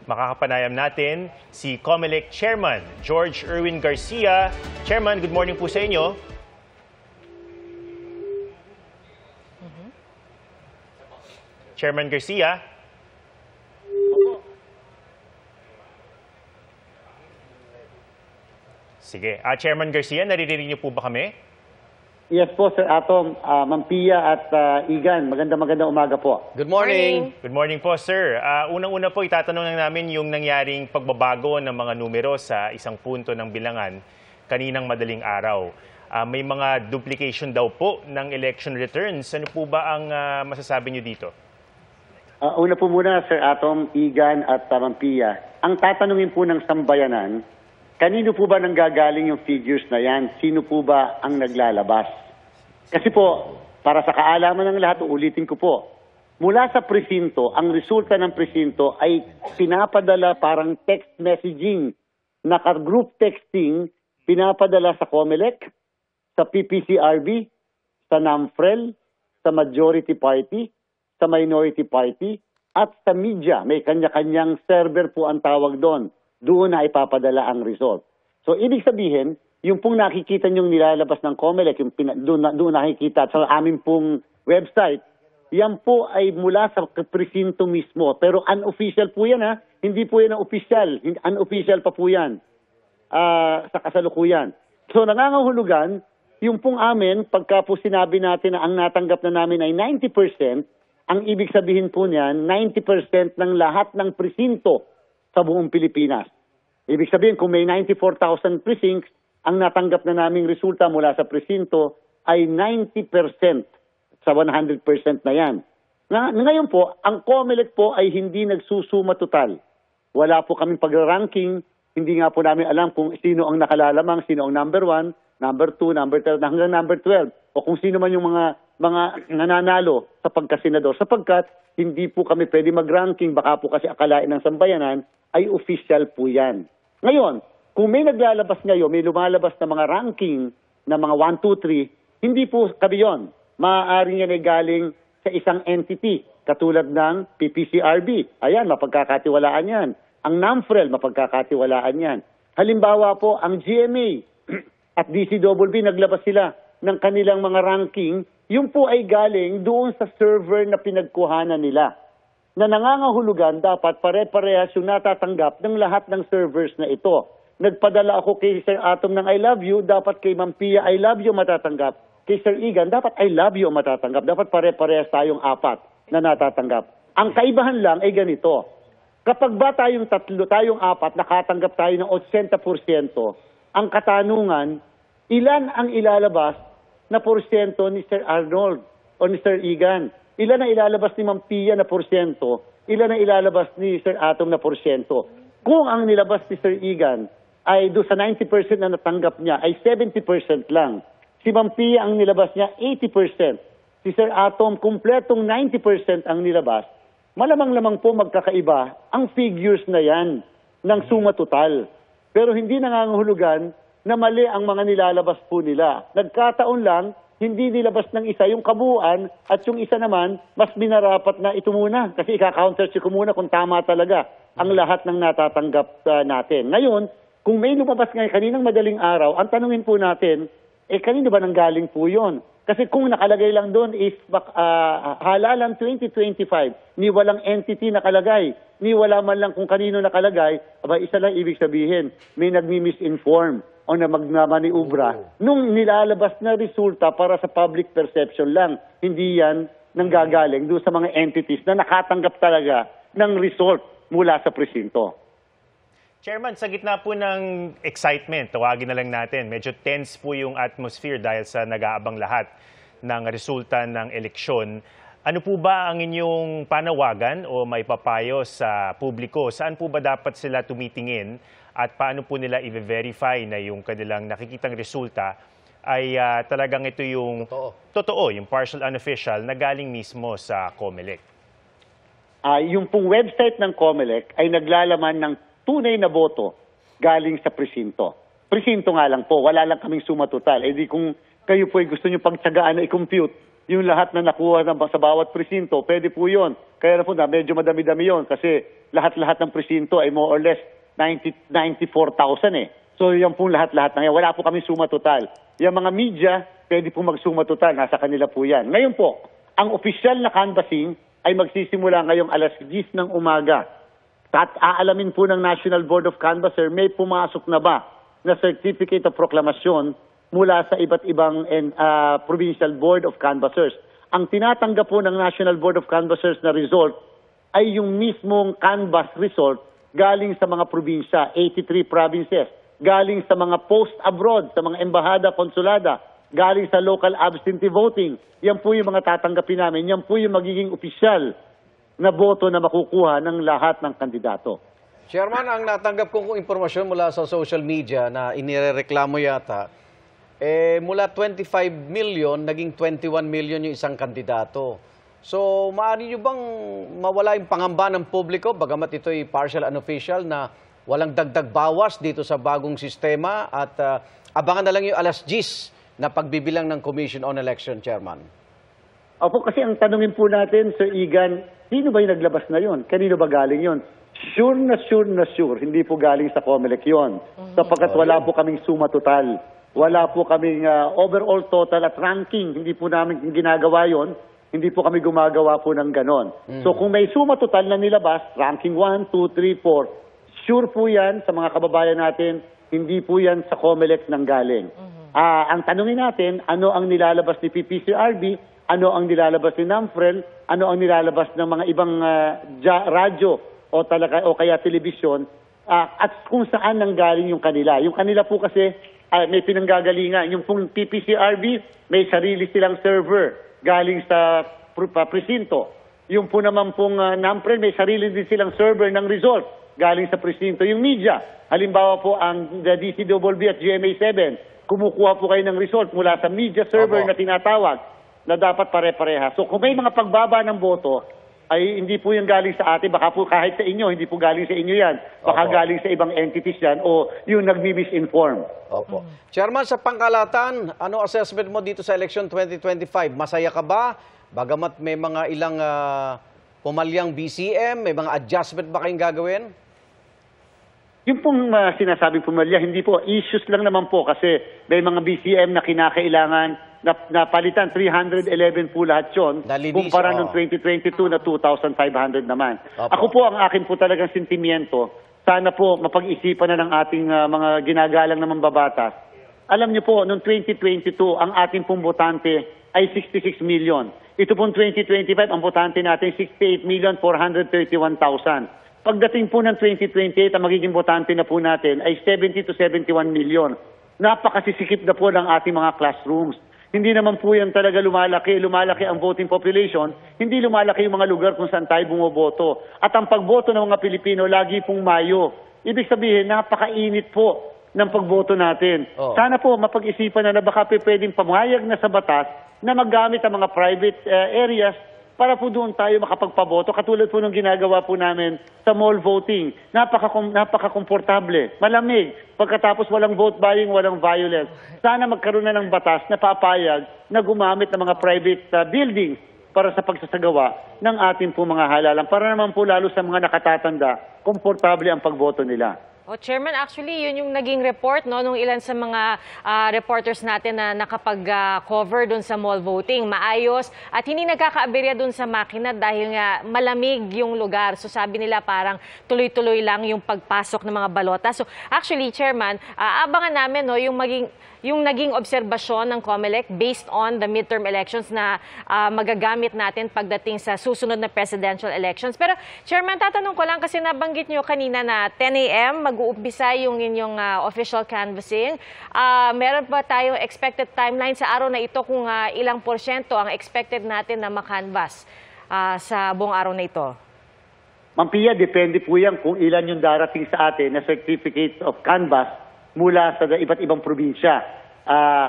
Makakapanayam natin si COMELEC Chairman George Erwin Garcia. Chairman, good morning po sa inyo. Chairman Garcia. Sige. Chairman Garcia, naririnig niyo po ba kami? Yes po, Sir Atom, Ma'am Pia at Igan. Magandang umaga po. Good morning. Good morning po, sir. Unang-una po, itatanong lang namin yung nangyaring pagbabago ng mga numero sa isang punto ng bilangan kaninang madaling araw. May mga duplication daw po ng election returns. Ano po ba ang masasabi niyo dito? Una po muna, Sir Atom, Igan at Ma'am Pia. Ang tatanungin po ng sambayanan, kanino po ba nanggagaling yung figures na yan? Sino po ba ang naglalabas? Kasi po, para sa kaalaman ng lahat, uulitin ko po, mula sa presinto, ang resulta ng presinto ay pinapadala parang text messaging, naka-group texting, pinapadala sa COMELEC, sa PPCRB, sa NAMFREL, sa majority party, sa minority party, at sa media. May kanya-kanyang server po ang tawag doon. Doon na ipapadala ang result. So, ibig sabihin, yung pong nakikita nyong nilalabas ng COMELEC, yung doon nakikita sa aming pong website, yan po ay mula sa presinto mismo. Pero unofficial po yan, ha? Hindi po yan ang official. Unofficial pa po yan sa kasalukuyan. So, nangangahulugan, yung pong amin, pagka po sinabi natin na ang natanggap na namin ay 90%, ang ibig sabihin po niyan, 90% ng lahat ng presinto sa buong Pilipinas. Ibig sabihin, kung may 94,000 precincts, ang natanggap na naming resulta mula sa presinto ay 90% sa 100% na yan. Ngayon po, ang COMELEC po ay hindi nagsusuma total. Wala po kaming pag-ranking, hindi nga po namin alam kung sino ang nakalalamang, sino ang number 1, number 2, number 3, hanggang number 12, o kung sino man yung mga nananalo sa pagkasenador, sapagkat hindi po kami pwede mag-ranking, baka po kasi akalain ng sambayanan, ay official po yan. Ngayon, kung may naglalabas ngayon, may lumalabas na mga ranking na mga 1, 2, 3, hindi po kami yun. Maaari yan ay galing sa isang entity, katulad ng PPCRB. Ayan, mapagkakatiwalaan yan. Ang NAMFREL, mapagkakatiwalaan yan. Halimbawa po, ang GMA at DCWB, naglabas sila ng kanilang mga ranking, yung po ay galing doon sa server na pinagkuhanan nila. Na nangangahulugan, dapat pare-parehas yung natatanggap ng lahat ng servers na ito. Nagpadala ako kay Sir Atom ng I love you, dapat kay Ma'am Pia I love you matatanggap. Kay Sir Igan, dapat I love you matatanggap. Dapat pare-parehas tayong apat na natatanggap. Ang kaibahan lang ay ganito. Kapag ba tayong apat, nakatanggap tayo ng 80%, ang katanungan, ilan ang ilalabas na porsyento ni Sir Arnold o ni Sir Igan? Ilan ang ilalabas ni Ma'am Pia na porsyento? Ilan ang ilalabas ni Sir Atom na porsyento? Kung ang nilabas ni Sir Igan ay do sa 90% na natanggap niya ay 70% lang. Si Ma'am Pia ang nilabas niya 80%. Si Sir Atom kumpletong 90% ang nilabas. Malamang-lamang po magkakaiba ang figures na yan ng suma total. Pero hindi nangangahulugan na mali ang mga nilalabas po nila. Nagkataon lang, hindi nilabas ng isa yung kabuuan at yung isa naman, mas minarapat na ito muna. Kasi ika-countercheck ko muna kung tama talaga ang lahat ng natatanggap natin. Ngayon, kung may lumabas ngayon kaninang madaling araw, ang tanungin po natin, kanino ba nanggaling po yun? Kasi kung nakalagay lang doon is halalan 2025, ni walang entity nakalagay, ni wala man lang kung kanino nakalagay, isa lang ibig sabihin, may nagmi-misinform o na magmamaniubra nung nilalabas na resulta para sa public perception lang. Hindi yan nanggagaling doon sa mga entities na nakatanggap talaga ng result mula sa presinto. Chairman, sa gitna po ng excitement, tawagin na lang natin, medyo tense po yung atmosphere dahil sa nag-aabang lahat ng resulta ng eleksyon. Ano po ba ang inyong panawagan o may papayo sa publiko? Saan po ba dapat sila tumitingin at paano po nila i-verify na yung kanilang nakikitang resulta ay talagang ito yung totoo, yung partial unofficial na galing mismo sa COMELEC? Yung pong website ng COMELEC ay naglalaman ng tunay na boto galing sa presinto. Presinto nga lang po, wala lang kaming suma total. Di kung kayo po ay gusto nyo pagtsagaan na i-compute yung lahat na nakuha sa bawat presinto, pwede po yun. Kaya na po na medyo madami-dami yun kasi lahat-lahat ng presinto ay more or less 94,000 eh. So yan po lahat-lahat na yan. Wala po kami suma total. Yung mga media, pwede po magsuma total. Nasa kanila po yan. Ngayon po, ang opisyal na canvassing ay magsisimula ngayong alas 10 ng umaga. At aalamin po ng National Board of Canvasser, may pumasok na ba na Certificate of Proclamation mula sa iba't ibang Provincial Board of Canvassers. Ang tinatanggap po ng National Board of Canvassers na result ay yung mismong canvass result galing sa mga probinsya, 83 provinces, galing sa mga post abroad, sa mga embahada, konsulada, galing sa local absentee voting. Yan po yung mga tatanggapin namin. Yan po yung magiging opisyal na boto na makukuha ng lahat ng kandidato. Chairman, ang natanggap kong impormasyon mula sa social media na inirereklamo yata, mula 25 million, naging 21 million yung isang kandidato. So, maaari nyo bang mawala yung pangamba ng publiko, bagamat ito'y partial unofficial, na walang dagdag bawas dito sa bagong sistema at abangan na lang yung alas 10 na pagbibilang ng Commission on Election, Chairman? Opo, kasi ang tanungin po natin, Sir Igan, sino ba yung naglabas na yon? Kanino ba galing yon? Sure na sure, hindi po galing sa COMELEC yon. Sapagkat wala po kaming suma total. Wala po kaming overall total at ranking. Hindi po namin ginagawa yon. Hindi po kami gumagawa po ng ganon. So kung may suma total na nilabas, ranking 1, 2, 3, 4, sure po yan sa mga kababayan natin, hindi po yan sa COMELEC nang galing. Ang tanungin natin, ano ang nilalabas ni PPCRB, ano ang nilalabas ni NAMFREL, ano ang nilalabas ng mga ibang radyo o kaya telebisyon, at kung saan nanggaling yung kanila. Yung kanila po kasi may pinanggagalingan. Yung pong PPCRB, may sarili silang server galing sa presinto. Yung po naman pong NAMFREL, may sarili din silang server ng result galing sa presinto. Yung media, halimbawa po ang DCWB at GMA7, kumukuha po kayo ng result mula sa media server na tinatawag na dapat pare-pareha. So kung may mga pagbaba ng boto, ay hindi po yung galing sa atin, baka po kahit sa inyo, hindi po galing sa inyo yan. Baka galing sa ibang entities yan o yung nagmi-misinform. Opo. Chairman, sa pangkalatan, ano assessment mo dito sa election 2025? Masaya ka ba? Bagamat may mga ilang pumalyang BCM, may mga adjustment ba kayong gagawin? Yung pong sinasabing pumalya, hindi po, issues lang naman po kasi may mga BCM na kinakailangan na palitan, 311 po lahat yun, kumpara noong 2022 na 2,500 naman. Opo. Ako po, ang akin po talagang sentimiento, sana po mapag-isipan na ng ating mga ginagalang na mambabatas. Alam niyo po, noong 2022, ang ating pong botante ay 66 million. Ito pong 2025, ang botante natin 68,431,000. Pagdating po ng 2028, ang magiging botante na po natin ay 70 to 71 million. Napakasisikip na po ng ating mga classrooms. Hindi naman po yan talaga lumalaki ang voting population, hindi lumalaki yung mga lugar kung saan tayo bumoboto. At ang pagboto ng mga Pilipino, lagi pong Mayo. Ibig sabihin, napakainit po ng pagboto natin. Sana po mapag-isipan na baka pwedeng pamayag na sa batas na maggamit ang mga private areas para po doon tayo makapagpaboto. Katulad po ng ginagawa po namin sa mall voting. Napaka-komportable, malamig. Pagkatapos walang vote buying, walang violence. Sana magkaroon na ng batas na papayag na gumamit ng mga private buildings para sa pagsasagawa ng ating po mga halalan. Para naman po lalo sa mga nakatatanda, komportable ang pagboto nila. Chairman, actually, yun yung naging report nung ilan sa mga reporters natin na nakapag-cover doon sa mall voting. Maayos at hindi nagkakaaberya doon sa makina dahil nga malamig yung lugar. So sabi nila parang tuloy-tuloy lang yung pagpasok ng mga balota. So actually, Chairman, abangan namin yung naging obserbasyon ng COMELEC based on the midterm elections na magagamit natin pagdating sa susunod na presidential elections. Pero Chairman, tatanong ko lang kasi nabanggit nyo kanina na 10 a.m. mag-uumpisa yung inyong official canvassing. Meron ba tayong expected timeline sa araw na ito kung ilang porsyento ang expected natin na makanvas sa buong araw na ito? Ma'am Pia, depende po yan kung ilan yung darating sa atin na certificate of canvass mula sa iba't ibang probinsya.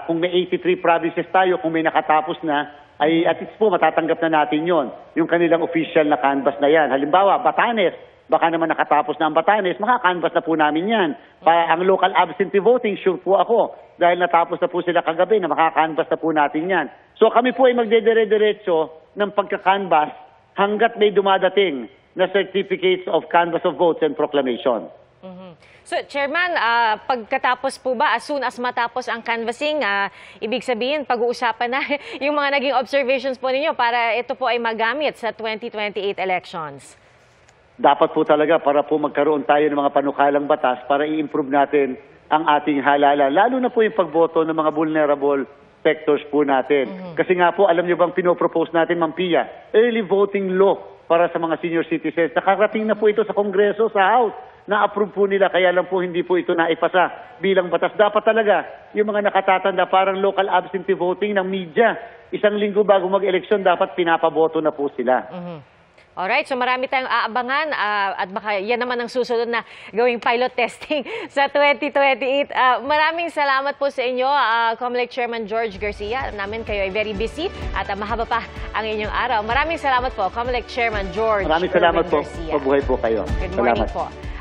Kung may 83 provinces tayo, kung may nakatapos na, ay at least po matatanggap na natin yon yung kanilang official na canvas na yan. Halimbawa, Batanes, baka naman nakatapos na ang Batanes, makakanvas na po namin yan. Para ang local absentee voting, sure po ako, dahil natapos na po sila kagabi na makakanvas na po natin yan. So kami po ay magdedire-diretso ng pagkakanvas hanggat may dumadating na certificates of canvas of votes and proclamation. So, Chairman, pagkatapos po ba, as soon as matapos ang canvassing, ibig sabihin, pag-uusapan na yung mga naging observations po ninyo para ito po ay magamit sa 2028 elections? Dapat po talaga para po magkaroon tayo ng mga panukalang batas para i-improve natin ang ating halalan. Lalo na po yung pagboto ng mga vulnerable sectors po natin. Kasi nga po, alam niyo bang pinopropose natin, Ma'am Pia, early voting law para sa mga senior citizens. Nakarating na po ito sa Kongreso, sa House. Na-approve po nila, kaya lang po hindi po ito naipasa bilang batas. Dapat talaga, yung mga nakatatanda, parang local absentee voting ng media. Isang linggo bago mag-eleksyon, dapat pinapaboto na po sila. Alright, so marami tayong aabangan at baka yan naman ang susunod na gawing pilot testing sa 2028. Maraming salamat po sa inyo, COMELEC Chairman George Garcia. Namin kayo ay very busy at mahaba pa ang inyong araw. Maraming salamat po, COMELEC Chairman George Maraming salamat po. Garcia. Mabuhay po kayo. Good morning Salamat. po.